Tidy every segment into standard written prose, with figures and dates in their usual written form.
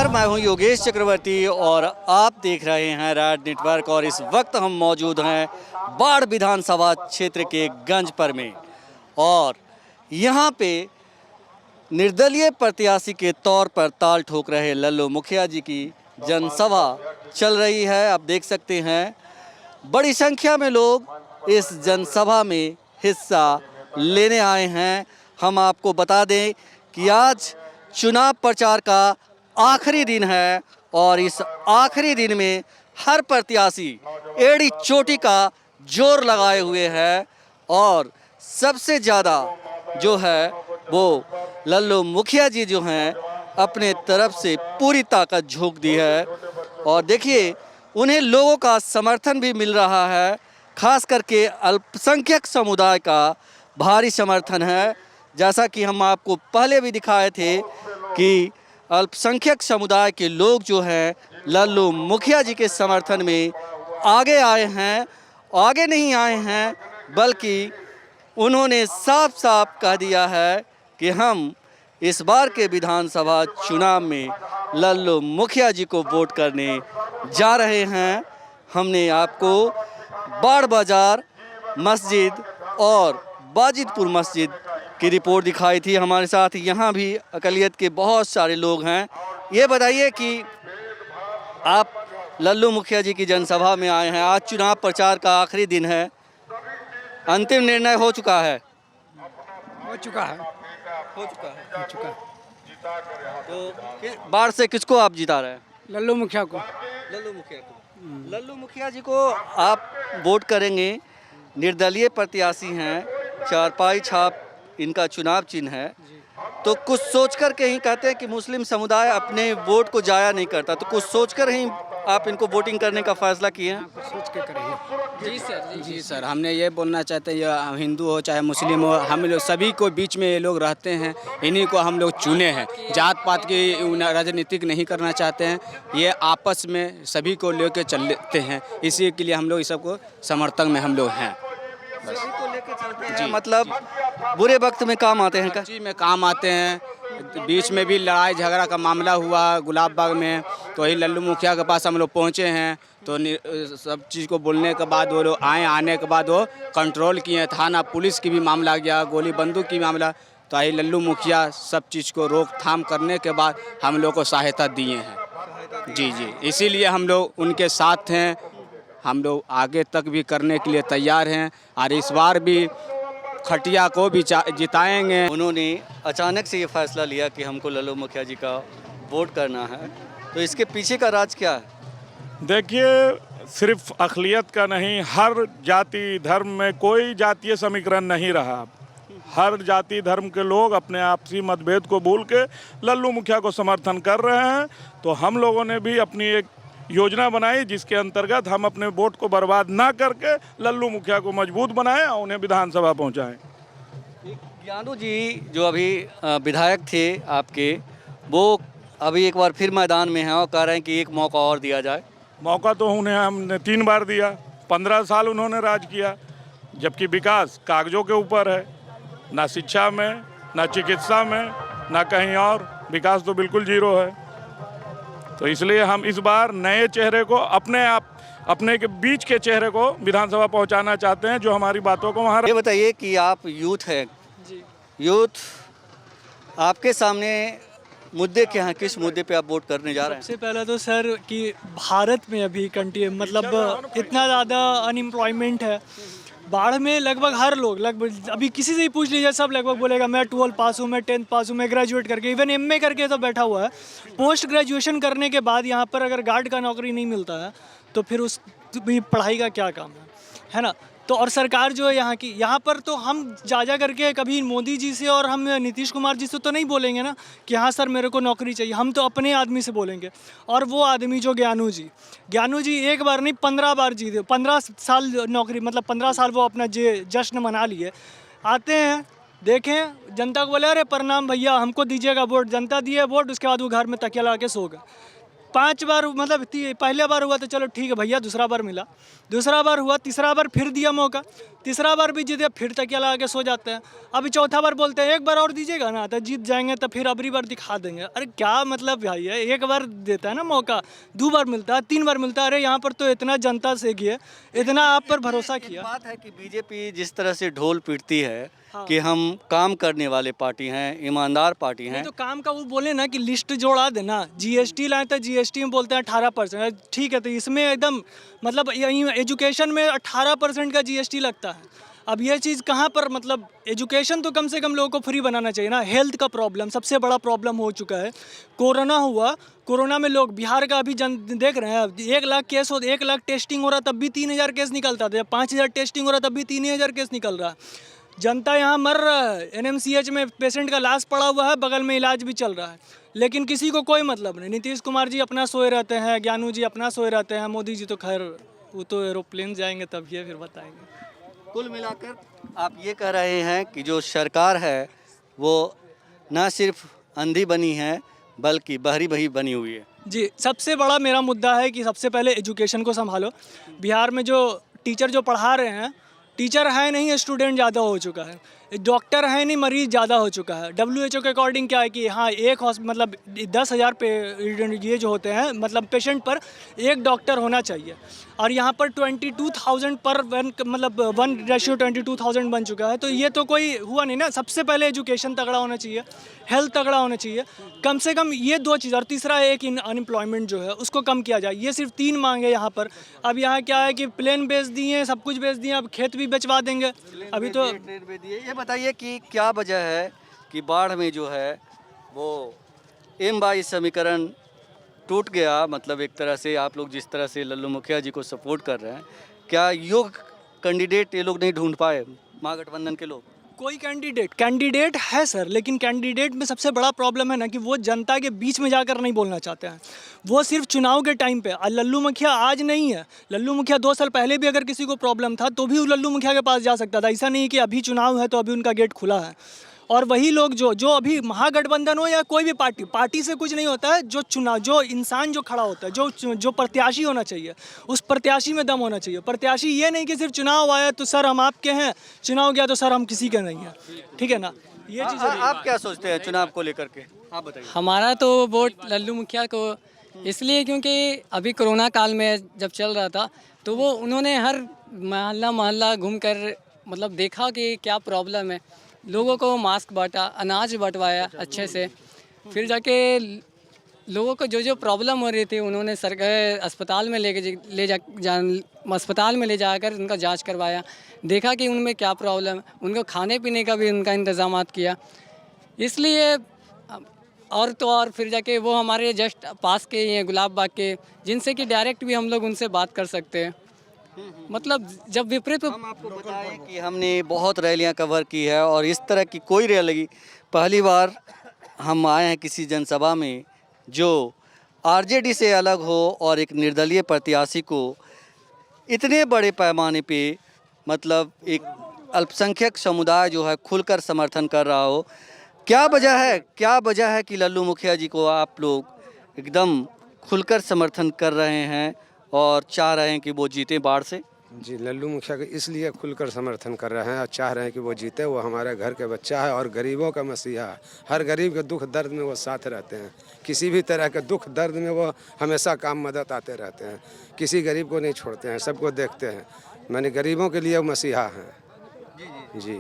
नमस्कार, मैं हूं योगेश चक्रवर्ती और आप देख रहे हैं राड नेटवर्क। और इस वक्त हम मौजूद हैं बाढ़ विधानसभा क्षेत्र के गंजपर में और यहां पे निर्दलीय प्रत्याशी के तौर पर ताल ठोक रहे लल्लू मुखिया जी की जनसभा चल रही है। आप देख सकते हैं बड़ी संख्या में लोग इस जनसभा में हिस्सा लेने आए हैं। हम आपको बता दें कि आज चुनाव प्रचार का आखिरी दिन है और इस आखिरी दिन में हर प्रत्याशी एड़ी चोटी का जोर लगाए हुए है और सबसे ज़्यादा जो है वो लल्लू मुखिया जी जो हैं अपने तरफ से पूरी ताकत झोंक दी है। और देखिए उन्हें लोगों का समर्थन भी मिल रहा है, खास करके अल्पसंख्यक समुदाय का भारी समर्थन है। जैसा कि हम आपको पहले भी दिखाए थे कि अल्पसंख्यक समुदाय के लोग जो हैं लल्लू मुखिया जी के समर्थन में आगे आए हैं। आगे नहीं आए हैं बल्कि उन्होंने साफ साफ कह दिया है कि हम इस बार के विधानसभा चुनाव में लल्लू मुखिया जी को वोट करने जा रहे हैं। हमने आपको बाढ़ बाजार मस्जिद और बाजिदपुर मस्जिद की रिपोर्ट दिखाई थी। हमारे साथ यहाँ भी अकलियत के बहुत सारे लोग हैं। ये बताइए कि आप लल्लू मुखिया जी की जनसभा में आए हैं, आज चुनाव प्रचार का आखिरी दिन है, अंतिम निर्णय हो चुका है? हो चुका है। तो बाढ़ से किसको आप जिता रहे हैं? लल्लू मुखिया को। लल्लू मुखिया जी को आप वोट करेंगे। निर्दलीय प्रत्याशी हैं, चारपाई छाप इनका चुनाव चिन्ह है। तो कुछ सोचकर के ही कहते हैं कि मुस्लिम समुदाय अपने वोट को जाया नहीं करता, तो कुछ सोचकर ही आप इनको वोटिंग करने का फैसला किए हैं? कुछ सोच के करेंगे। जी सर, हमने ये बोलना चाहते हैं, ये हिंदू हो चाहे मुस्लिम हो, हम लोग सभी को बीच में ये लोग रहते हैं, इन्हीं को हम लोग चुने हैं। जात पात की राजनीतिक नहीं करना चाहते हैं, ये आपस में सभी को लेकर चलते हैं। इसी के लिए हम लोग इस सबको समर्थन में हम लोग हैं। सभी को लेकर चलते हैं, मतलब बुरे वक्त में काम आते हैं। जी में काम आते हैं। बीच में भी लड़ाई झगड़ा का मामला हुआ गुलाब बाग में, तो वही लल्लू मुखिया के पास हम लोग पहुँचे हैं। तो सब चीज़ को बोलने के बाद वो लोग आने के बाद वो कंट्रोल किए। थाना पुलिस की भी मामला गया, गोली बंदूक की मामला, तो आई लल्लू मुखिया सब चीज़ को रोकथाम करने के बाद हम लोग को सहायता दिए हैं। जी, इसीलिए हम लोग उनके साथ हैं। हम लोग आगे तक भी करने के लिए तैयार हैं और इस बार भी खटिया को भी जिताएंगे। उन्होंने अचानक से ये फैसला लिया कि हमको लल्लू मुखिया जी का वोट करना है, तो इसके पीछे का राज क्या है? देखिए, सिर्फ अक़लियत का नहीं, हर जाति धर्म में कोई जातीय समीकरण नहीं रहा। हर जाति धर्म के लोग अपने आपसी मतभेद को भूल के लल्लू मुखिया को समर्थन कर रहे हैं। तो हम लोगों ने भी अपनी एक योजना बनाई जिसके अंतर्गत हम अपने वोट को बर्बाद ना करके लल्लू मुखिया को मजबूत बनाएं और उन्हें विधानसभा पहुंचाएं। ज्ञानू जी जो अभी विधायक थे आपके, वो अभी एक बार फिर मैदान में हैं और कह रहे हैं कि एक मौका और दिया जाए। मौका तो उन्हें हमने 3 बार दिया। 15 साल उन्होंने राज किया, जबकि विकास कागजों के ऊपर है, ना शिक्षा में, ना चिकित्सा में, ना कहीं और। विकास तो बिल्कुल जीरो है। तो इसलिए हम इस बार नए चेहरे को अपने के बीच के चेहरे को विधानसभा पहुंचाना चाहते हैं, जो हमारी बातों को वहाँ। ये बताइए कि आप यूथ हैं जी, यूथ आपके सामने मुद्दे क्या हैं, किस मुद्दे पे आप वोट करने जा रहे हैं? सबसे पहले तो सर कि भारत में अभी मतलब इतना ज़्यादा अनएम्प्लॉयमेंट है। बाढ़ में लगभग हर लोग, लगभग अभी किसी से ही पूछ लीजिए, सब लगभग बोलेगा मैं 12 पास हूँ, मैं 10th पास हूँ, मैं ग्रेजुएट करके, इवन MA करके तो बैठा हुआ है। पोस्ट ग्रेजुएशन करने के बाद यहाँ पर अगर गार्ड का नौकरी नहीं मिलता है तो फिर उस पढ़ाई का क्या काम है ना? तो और सरकार जो है यहाँ पर तो हम जा करके कभी मोदी जी से और हम नीतीश कुमार जी से तो नहीं बोलेंगे ना कि हाँ सर मेरे को नौकरी चाहिए। हम तो अपने आदमी से बोलेंगे। और वो आदमी जो ज्ञानू जी एक बार नहीं 15 बार जीते, 15 साल नौकरी, मतलब 15 साल वो अपना जश्न मना लिए। आते हैं, देखें जनता को बोले अरे प्रणाम भैया हमको दीजिएगा वोट, जनता दिए वोट, उसके बाद वो घर में तकिया लगा के सो गए। 5 बार मतलब पहले बार हुआ तो चलो ठीक है भैया, दूसरा बार मिला, दूसरा बार हुआ, तीसरा बार फिर दिया मौका, तीसरा बार भी जीते फिर तकिया लगा के सो जाते हैं। अभी चौथा बार बोलते हैं एक बार और दीजिएगा ना तो जीत जाएंगे, तो फिर अगली बार दिखा देंगे। अरे क्या मतलब भाई है, एक बार देता है ना मौका, 2 बार मिलता है, 3 बार मिलता है। अरे यहाँ पर तो इतना जनता से किए, इतना आप पर भरोसा किया। बात है कि बीजेपी जिस तरह से ढोल पीटती है कि हम काम करने वाले पार्टी हैं, ईमानदार पार्टी हैं, नहीं तो काम का वो बोले ना कि लिस्ट जोड़ा देना, जीएसटी लाए तो जीएसटी में बोलते हैं 18%। ठीक है, तो इसमें एकदम मतलब एजुकेशन में 18% का जीएसटी लगता है। अब ये चीज़ कहाँ पर, मतलब एजुकेशन तो कम से कम लोगों को फ्री बनाना चाहिए ना। हेल्थ का प्रॉब्लम सबसे बड़ा प्रॉब्लम हो चुका है। कोरोना हुआ, कोरोना में लोग बिहार का अभी देख रहे हैं, 1 लाख केस हो, 1 लाख टेस्टिंग हो रहा तब भी 3000 केस निकलता था, 5000 टेस्टिंग हो रहा तब भी 3000 केस निकल रहा है। जनता यहाँ मर रहा है, एनएमसीएच में पेशेंट का लाश पड़ा हुआ है, बगल में इलाज भी चल रहा है, लेकिन किसी को कोई मतलब नहीं। नीतीश कुमार जी अपना सोए रहते हैं, ज्ञानू जी अपना सोए रहते हैं, मोदी जी तो खैर वो तो एरोप्लेन जाएंगे तब ये फिर बताएंगे। कुल मिलाकर आप ये कह रहे हैं कि जो सरकार है वो ना सिर्फ अंधी बनी है बल्कि बहरी भी बनी हुई है। जी, सबसे बड़ा मेरा मुद्दा है कि सबसे पहले एजुकेशन को संभालो। बिहार में जो टीचर जो पढ़ा रहे हैं, टीचर है नहीं, स्टूडेंट ज़्यादा हो चुका है, डॉक्टर है नहीं, मरीज़ ज़्यादा हो चुका है। WHO के अकॉर्डिंग क्या है कि हाँ एक मतलब 10,000 पे ये जो होते हैं मतलब पेशेंट पर 1 डॉक्टर होना चाहिए, और यहाँ पर 22,000 पर 1 मतलब 1:22,000 बन चुका है। तो ये तो कोई हुआ नहीं ना। सबसे पहले एजुकेशन तगड़ा होना चाहिए, हेल्थ तगड़ा होना चाहिए, कम से कम ये 2 चीज़। और तीसरा एक अनएम्प्लॉयमेंट जो है उसको कम किया जाए। ये सिर्फ 3 मांगे यहाँ पर। अब यहाँ क्या है कि प्लेन बेच दिए, सब कुछ बेच दिए, अब खेत भी बेचवा देंगे अभी तो। ये बताइए कि क्या वजह है कि बाढ़ में जो है वो M22 समीकरण टूट गया। मतलब एक तरह से आप लोग जिस तरह से लल्लू मुखिया जी को सपोर्ट कर रहे हैं, क्या योग्य कैंडिडेट ये लोग नहीं ढूंढ पाए, महागठबंधन के लोग? कोई कैंडिडेट है सर, लेकिन कैंडिडेट में सबसे बड़ा प्रॉब्लम है ना कि वो जनता के बीच में जाकर नहीं बोलना चाहते हैं। वो सिर्फ चुनाव के टाइम पे। और लल्लू मुखिया आज नहीं है, लल्लू मुखिया 2 साल पहले भी अगर किसी को प्रॉब्लम था तो भी वो लल्लू मुखिया के पास जा सकता था। ऐसा नहीं कि अभी चुनाव है तो अभी उनका गेट खुला है। और वही लोग जो अभी महागठबंधन हो या कोई भी पार्टी से कुछ नहीं होता है। जो इंसान जो खड़ा होता है, जो प्रत्याशी होना चाहिए, उस प्रत्याशी में दम होना चाहिए। प्रत्याशी ये नहीं कि सिर्फ चुनाव आया तो सर हम आपके हैं, चुनाव गया तो सर हम किसी के नहीं हैं। ठीक है ना, ये चीज़। आप क्या सोचते हैं चुनाव को लेकर के, आप बताइए। हमारा तो वोट लल्लू मुखिया को इसलिए क्योंकि अभी कोरोना काल में जब चल रहा था तो वो उन्होंने हर मोहल्ला घूम कर मतलब देखा कि क्या प्रॉब्लम है, लोगों को मास्क बांटा, अनाज बंटवाया अच्छे से, फिर जाके लोगों को जो प्रॉब्लम हो रही थी उन्होंने सरकार अस्पताल में अस्पताल में ले जाकर उनका जांच करवाया, देखा कि उनमें क्या प्रॉब्लम है, उनको खाने पीने का भी उनका इंतज़ाम किया। इसलिए और तो और फिर जाके वो हमारे जस्ट पास के ही हैं गुलाब बाग के, जिनसे कि डायरेक्ट भी हम लोग उनसे बात कर सकते हैं। मतलब जब विपरीत हम आपको बताएं कि हमने बहुत रैलियां कवर की है और इस तरह की कोई रैली पहली बार हम आए हैं किसी जनसभा में जो आरजेडी से अलग हो और एक निर्दलीय प्रत्याशी को इतने बड़े पैमाने पे मतलब एक अल्पसंख्यक समुदाय जो है खुलकर समर्थन कर रहा हो। क्या वजह है कि लल्लू मुखिया जी को आप लोग एकदम खुलकर समर्थन कर रहे हैं और चाह रहे हैं कि वो जीते बाढ़ से? जी, लल्लू मुखिया के इसलिए खुलकर समर्थन कर रहे हैं और चाह रहे हैं कि वो जीते। वो हमारे घर के बच्चा है और गरीबों का मसीहा है। हर गरीब के दुख दर्द में वो साथ रहते हैं, किसी भी तरह के दुख दर्द में वो हमेशा काम मदद आते रहते हैं, किसी गरीब को नहीं छोड़ते हैं, सबको देखते हैं। मैंने गरीबों के लिए वो मसीहा हैं। जी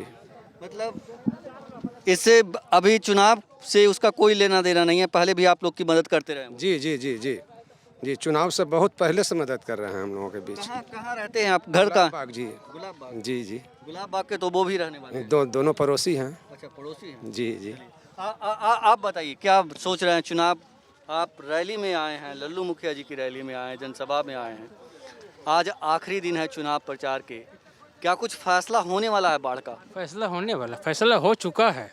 मतलब इससे अभी चुनाव से उसका कोई लेना देना नहीं है, पहले भी आप लोग की मदद करते रहे? जी जी जी जी जी, चुनाव से बहुत पहले से मदद कर रहे हैं हम लोगों के बीच। कहाँ रहते हैं आप? घर का? बाग जी। गुलाब बाग? जी जी, गुलाब बाग के तो वो भी रहने वाले हैं? दोनों पड़ोसी हैं। अच्छा, पड़ोसी हैं। जी जी। आप बताइए क्या सोच रहे हैं? चुनाव, आप रैली में आए हैं, लल्लू मुखिया जी की रैली में आए हैं, जनसभा में आए हैं, आज आखिरी दिन है चुनाव प्रचार के, क्या कुछ फैसला होने वाला है बाढ़ का? फैसला होने वाला, फैसला हो चुका है,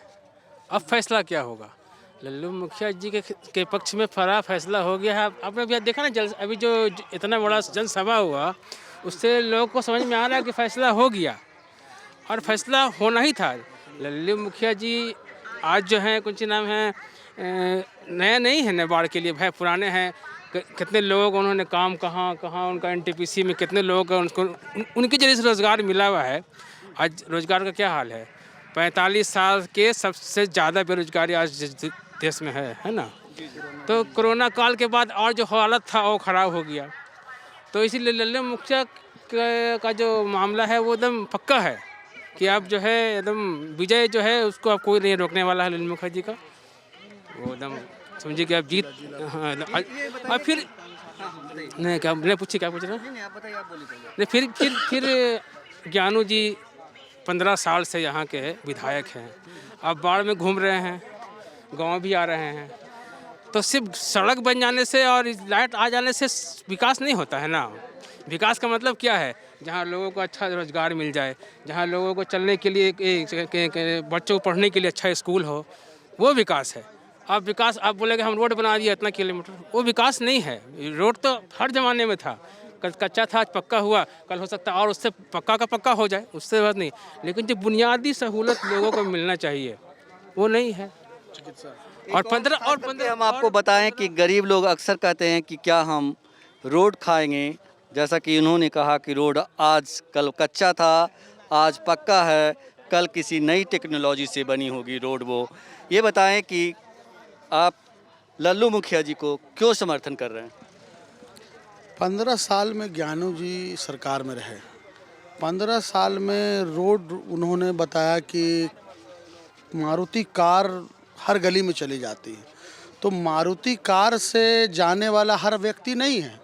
अब फैसला क्या होगा? लल्लू मुखिया जी के पक्ष में फरा फैसला हो गया है। आपने भी देखा ना अभी जो इतना बड़ा जनसभा हुआ उससे लोगों को समझ में आ रहा है कि फैसला हो गया और फैसला होना ही था। लल्लू मुखिया जी आज जो हैं कुछ नाम है नया नहीं है न बाढ़ के लिए, भाई पुराने हैं। कितने लोग उन्होंने काम कहाँ उनका NTPC में कितने लोग उनको उनके जरिए से रोज़गार मिला हुआ है। आज रोज़गार का क्या हाल है? 45 साल के सबसे ज़्यादा बेरोजगारी आज देश में है ना? तो कोरोना काल के बाद और जो हालत था वो ख़राब हो गया। तो इसीलिए लल्लू मुखिया का जो मामला है वो एकदम पक्का है कि अब जो है एकदम विजय जो है उसको अब कोई नहीं रोकने वाला है लल्लू मुखिया जी का। वो एकदम समझिए कि अब जीत। हाँ, अब फिर नहीं क्या मैं पूछिए क्या पूछ रहे हैं? नहीं फिर ज्ञानू जी 15 साल से यहाँ के विधायक हैं। अब बाढ़ में घूम रहे हैं, गांव भी आ रहे हैं। तो सिर्फ सड़क बन जाने से और लाइट आ जाने से विकास नहीं होता है ना। विकास का मतलब क्या है? जहाँ लोगों को अच्छा रोजगार मिल जाए, जहाँ लोगों को चलने के लिए बच्चों को पढ़ने के लिए अच्छा स्कूल हो, वो विकास है। अब विकास आप बोलेंगे हम रोड बना दिया इतना किलोमीटर, वो विकास नहीं है। रोड तो हर ज़माने में था, कच्चा था आज पक्का हुआ, कल हो सकता है और उससे पक्का का पक्का हो जाए, उससे बात नहीं। लेकिन जो बुनियादी सहूलत लोगों को मिलना चाहिए वो नहीं है। और 15 हम आपको बताएं कि गरीब लोग अक्सर कहते हैं कि क्या हम रोड खाएंगे, जैसा कि उन्होंने कहा कि रोड आज कल कच्चा था, आज पक्का है, कल किसी नई टेक्नोलॉजी से बनी होगी रोड। वो ये बताएं कि आप लल्लू मुखिया जी को क्यों समर्थन कर रहे हैं? 15 साल में ज्ञानू जी सरकार में रहे। 15 साल में रोड उन्होंने बताया कि मारुति कार हर गली में चली जाती है। तो मारुति कार से जाने वाला हर व्यक्ति नहीं है।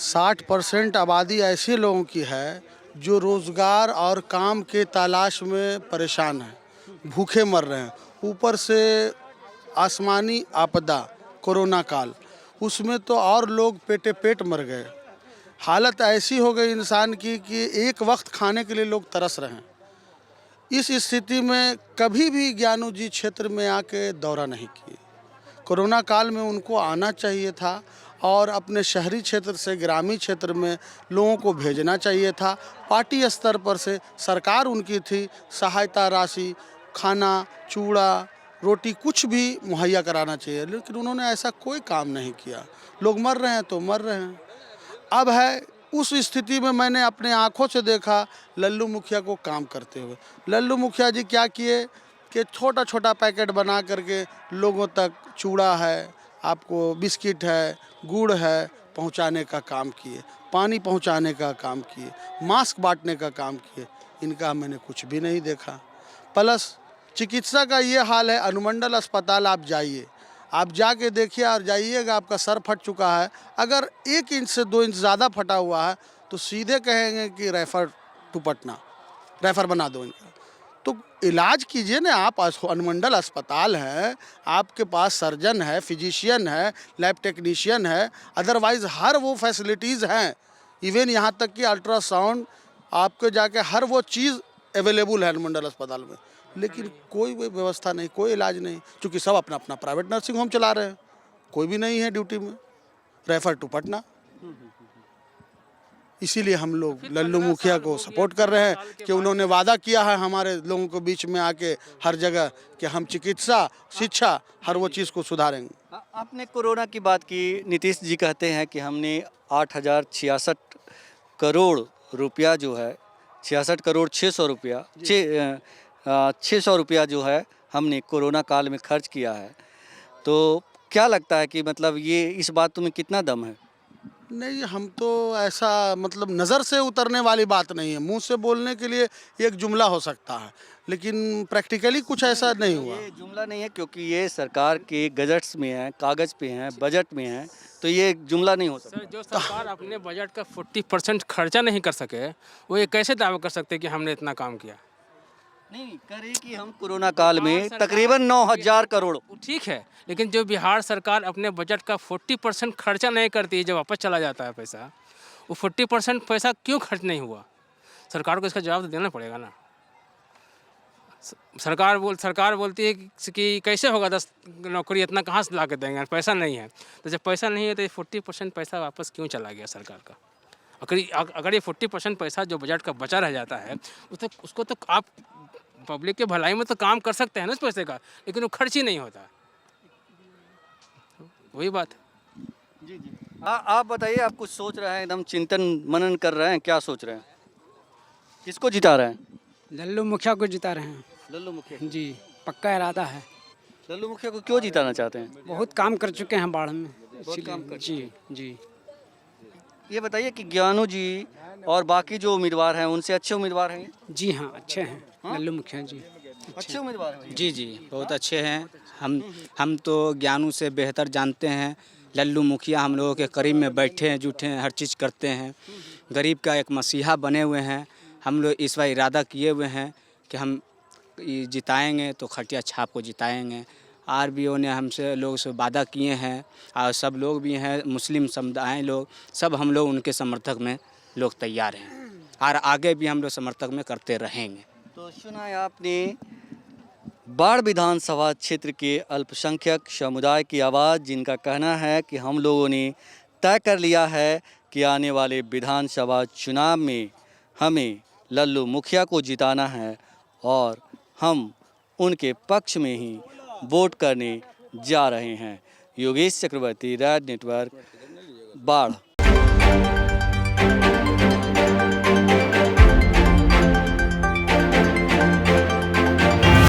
60% आबादी ऐसे लोगों की है जो रोज़गार और काम के तलाश में परेशान हैं, भूखे मर रहे हैं। ऊपर से आसमानी आपदा कोरोना काल, उसमें तो और लोग पेटे पेट मर गए। हालत ऐसी हो गई इंसान की कि एक वक्त खाने के लिए लोग तरस रहे हैं। इस स्थिति में कभी भी ज्ञानू जी क्षेत्र में आके दौरा नहीं किए। कोरोना काल में उनको आना चाहिए था और अपने शहरी क्षेत्र से ग्रामीण क्षेत्र में लोगों को भेजना चाहिए था। पार्टी स्तर पर से सरकार उनकी थी, सहायता राशि, खाना, चूड़ा, रोटी कुछ भी मुहैया कराना चाहिए, लेकिन उन्होंने ऐसा कोई काम नहीं किया। लोग मर रहे हैं तो मर रहे हैं। अब है उस स्थिति में मैंने अपने आँखों से देखा लल्लू मुखिया को काम करते हुए। लल्लू मुखिया जी क्या किए कि छोटा छोटा पैकेट बना करके लोगों तक चूड़ा है, आपको बिस्किट है, गुड़ है, पहुंचाने का काम किए, पानी पहुंचाने का काम किए, मास्क बांटने का काम किए। इनका मैंने कुछ भी नहीं देखा। प्लस चिकित्सा का ये हाल है, अनुमंडल अस्पताल आप जाइए, आप जाके देखिए और जाइएगा, आपका सर फट चुका है, अगर 1 इंच से 2 इंच ज़्यादा फटा हुआ है तो सीधे कहेंगे कि रेफ़र टू पटना, रेफ़र बना दो इनका। तो इलाज कीजिए ना आप। अनुमंडल अस्पताल है, आपके पास सर्जन है, फिजिशियन है, लैब टेक्नीशियन है, अदरवाइज़ हर वो फैसिलिटीज़ हैं। इवन यहाँ तक कि अल्ट्रासाउंड आपके जाके हर वो चीज़ अवेलेबल है अनुमंडल अस्पताल में, लेकिन कोई व्यवस्था नहीं, कोई इलाज नहीं, क्योंकि सब अपना अपना प्राइवेट नर्सिंग होम चला रहे हैं। कोई भी नहीं है ड्यूटी में, रेफ़र टू पटना। इसीलिए हम लोग लल्लू मुखिया को सपोर्ट कर रहे हैं कि उन्होंने वादा किया है हमारे लोगों के बीच में आके हर जगह कि हम चिकित्सा, शिक्षा, हर वो चीज़ को सुधारेंगे। आपने कोरोना की बात की। नीतीश जी कहते हैं कि हमने 8,066 करोड़ रुपया जो है, 66 करोड़ 600 रुपया 600 रुपया जो है हमने कोरोना काल में खर्च किया है। तो क्या लगता है कि मतलब ये इस बात में कितना दम है? नहीं, हम तो ऐसा मतलब नज़र से उतरने वाली बात नहीं है। मुंह से बोलने के लिए एक जुमला हो सकता है, लेकिन प्रैक्टिकली कुछ ऐसा नहीं हुआ। ये जुमला नहीं है क्योंकि ये सरकार के गजट्स में है, कागज़ पे हैं, बजट में है, तो ये जुमला नहीं हो सकता। सर जो सरकार अपने बजट का 40% खर्चा नहीं कर सके, वो ये कैसे दावा कर सकते कि हमने इतना काम किया? नहीं करे कि हम कोरोना काल में तकरीबन 9,000 करोड़। ठीक है, लेकिन जो बिहार सरकार अपने बजट का 40% खर्चा नहीं करती, जब वापस चला जाता है पैसा, वो 40% पैसा क्यों खर्च नहीं हुआ? सरकार को इसका जवाब तो देना पड़ेगा ना। सरकार बोलती है कि कैसे होगा 10 नौकरी, इतना कहाँ से ला के देंगे, पैसा नहीं है। तो जब पैसा नहीं है तो ये 40% पैसा वापस क्यों चला गया सरकार का? अगर ये 40% पैसा जो बजट का बचा रह जाता है, उसको तो आप पब्लिक के भलाई में तो काम कर सकते हैं ना उस पैसे का, लेकिन वो खर्च ही नहीं होता। वही बात है। जी जी, आप बताइए, आप कुछ सोच रहे हैं, एकदम चिंतन मनन कर रहे हैं, क्या सोच रहे हैं? किसको जिता रहे हैं? लल्लू मुखिया को जिता रहे हैं। लल्लू मुखिया। जी, पक्का इरादा है। लल्लू मुखिया को क्यों जिताना चाहते हैं? बहुत काम कर चुके हैं बाढ़ में। बहुत काम कर जी जी। ये बताइए कि ज्ञानू जी और बाकी जो उम्मीदवार हैं उनसे अच्छे उम्मीदवार हैं ये? जी हाँ, अच्छे हैं लल्लू मुखिया जी। अच्छे उम्मीदवार हैं ये? जी जी बहुत अच्छे हैं। हम तो ज्ञानू से बेहतर जानते हैं। लल्लू मुखिया हम लोगों के करीब में बैठे हैं, जुटे हैं, हर चीज़ करते हैं। गरीब का एक मसीहा बने हुए हैं। हम लोग इस बार इरादा किए हुए हैं कि हम ये जिताएंगे तो खटिया छाप को जिताएंगे। आरबीओ ने हमसे लोग से वादा किए हैं और सब लोग भी हैं, मुस्लिम समुदाय लोग, सब हम लोग उनके समर्थक में लोग तैयार हैं और आगे भी हम लोग समर्थक में करते रहेंगे। तो सुना है आपने बाढ़ विधानसभा क्षेत्र के अल्पसंख्यक समुदाय की आवाज़, जिनका कहना है कि हम लोगों ने तय कर लिया है कि आने वाले विधानसभा चुनाव में हमें लल्लू मुखिया को जिताना है और हम उनके पक्ष में ही वोट करने जा रहे हैं। योगेश चक्रवर्ती, राज नेटवर्क, बाढ़।